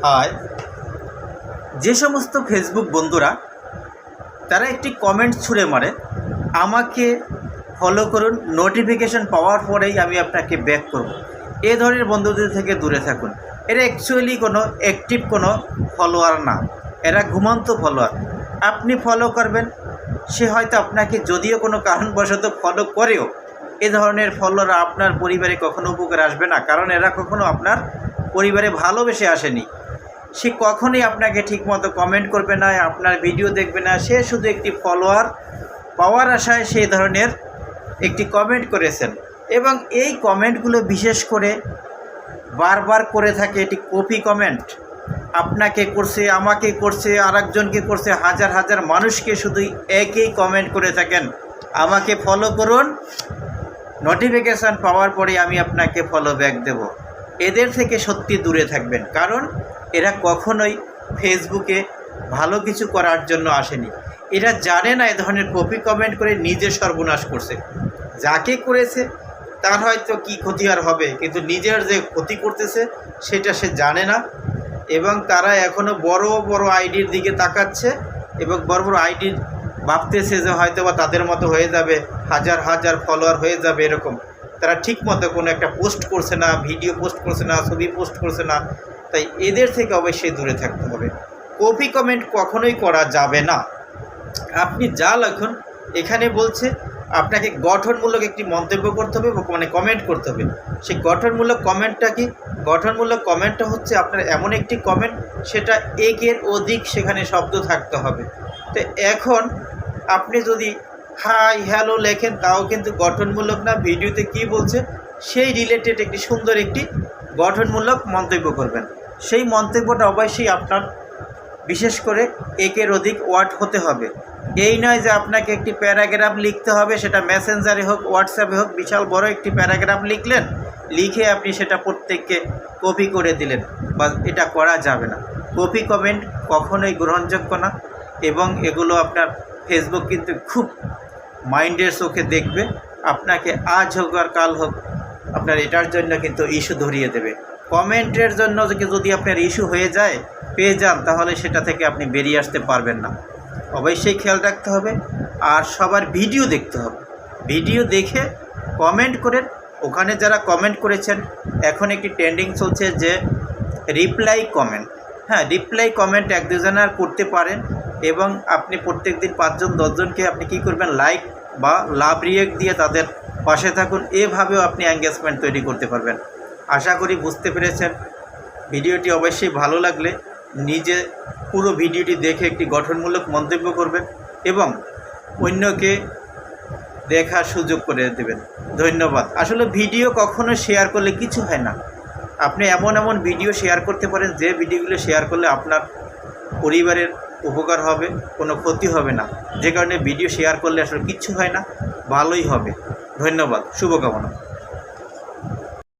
High, যে সমস্ত Facebook বন্ধুরা তারা একটি কমেন্ট ছুঁড়ে মারে আমাকে ফলো করুন, নোটিফিকেশন পাওয়ার পরেই আমি আপনাকে ব্যাক করব, এ ধরনের বন্ধুদের থেকে দূরে থাকুন। এরা অ্যাকচুয়ালি কোনো অ্যাক্টিভ কোনো ফলোয়ার না, এরা ঘুমন্ত ফলোয়ার। আপনি ফলো করবেন, সে হয়তো আপনাকে যদিও কোনো কারণবশত ফলো করেও এ ধরনের ফলোয়ার আপনার পরিবারে কখনো উপকার আসবে না, কারণ এরা কখনো আপনার পরিবারে ভালোবেসে আসেনি। সে কখনোই আপনাকে ঠিকমতো কমেন্ট করবে না, আপনার ভিডিও দেখবে না। সে শুধু একটি ফলোয়ার পাওয়ার আশায় সেই ধরনের একটি কমেন্ট করেছেন, এবং এই কমেন্টগুলো বিশেষ করে বারবার করে থাকে। এটি কপি কমেন্ট, আপনাকে করছে, আমাকে করছে, আরেকজনকে করছে, হাজার হাজার মানুষকে শুধু একই কমেন্ট করে থাকেন, আমাকে ফলো করুন, নোটিফিকেশান পাওয়ার পরে আমি আপনাকে ফলো ব্যাক দেব। এদের থেকে সত্যি দূরে থাকবেন, কারণ এরা কখনোই ফেসবুকে ভালো কিছু করার জন্য আসেনি। এরা জানে না এ ধরনের কপি কমেন্ট করে নিজে সর্বনাশ করছে। যাকে করেছে তার হয়তো কি ক্ষতি আর হবে, কিন্তু নিজের যে ক্ষতি করতেছে সেটা সে জানে না। এবং তারা এখনও বড় বড় আইডির দিকে তাকাচ্ছে, এবং বড় বড় আইডির ভাবতেছে যে হয়তো বা তাদের মতো হয়ে যাবে, হাজার হাজার ফলোয়ার হয়ে যাবে এরকম। তারা ঠিক মতো কোনো একটা পোস্ট করছে না, ভিডিও পোস্ট করছে না, ছবি পোস্ট করছে না। তাই এদের থেকে অবশ্যই দূরে থাকতে হবে। কপি কমেন্ট কখনোই করা যাবে না। আপনি যা লিখুন, এখানে বলছে আপনাকে গঠনমূলক একটি মন্তব্য করতে হবে, মানে কমেন্ট করতে হবে। সেই গঠনমূলক কমেন্টটা কি? গঠনমূলক কমেন্টটা হচ্ছে আপনার এমন একটি কমেন্ট, সেটা একের অধিক সেখানে শব্দ থাকতে হবে। তো এখন আপনি যদি হাই হ্যালো লেখেন, তাও কিন্তু গঠনমূলক না। ভিডিওতে কি বলছে সেই রিলেটেড একটি সুন্দর একটি গঠনমূলক মন্তব্য করবেন। সেই মন্তব্যটা অবশ্যই আপনার বিশেষ করে একের অধিক ওয়ার্ড হতে হবে। এই নয় যে আপনাকে একটি প্যারাগ্রাফ লিখতে হবে, সেটা মেসেঞ্জারে হোক, হোয়াটসঅ্যাপে হোক, বিশাল বড় একটি প্যারাগ্রাফ লিখলেন, লিখে আপনি সেটা প্রত্যেককে কপি করে দিলেন, বা এটা করা যাবে না। কপি কমেন্ট কখনোই গ্রহণযোগ্য না, এবং এগুলো আপনার ফেসবুক কিন্তু খুব মাইন্ডের চোখে দেখবে। আপনাকে আজ হোক আর কাল হোক আপনার এটার জন্য কিন্তু ইস্যু ধরিয়ে দেবে। কমেন্টের জন্য যদি আপনার ইস্যু হয়ে যায়, পেয়ে যান, তাহলে সেটা থেকে আপনি বেরিয়ে আসতে পারবেন না। অবশ্যই খেয়াল রাখতে হবে, আর সবার ভিডিও দেখতে হবে। ভিডিও দেখে কমেন্ট করেন। ওখানে যারা কমেন্ট করেছেন, এখন একটি ট্রেন্ডিং চলছে যে রিপ্লাই কমেন্ট। হ্যাঁ, রিপ্লাই কমেন্ট এক দুজনের করতে পারেন, এবং আপনি প্রত্যেক দিন 5 জন 10 জনকে আপনি কী করবেন, লাইক বা লাভ রিয়েক্ট দিয়ে তাদের পাশে থাকুন। এভাবেও আপনি এঙ্গেজমেন্ট তৈরি করতে পারবেন। আশা করি বুঝতে পেরেছেন। ভিডিওটি অবশ্যই ভালো লাগলে নিজে পুরো ভিডিওটি দেখে একটি গঠনমূলক মন্তব্য করবেন, এবং অন্যকে দেখার সুযোগ করে দেবেন। ধন্যবাদ। আসলে ভিডিও কখনো শেয়ার করলে কিছু হয় না। আপনি এমন এমন ভিডিও শেয়ার করতে পারেন যে ভিডিওগুলো শেয়ার করলে আপনার পরিবারের উপকার হবে, কোনো ক্ষতি হবে না। যে কারণে ভিডিও শেয়ার করলে আসলে কিচ্ছু হয় না, ভালোই হবে। ধন্যবাদ, শুভকামনা।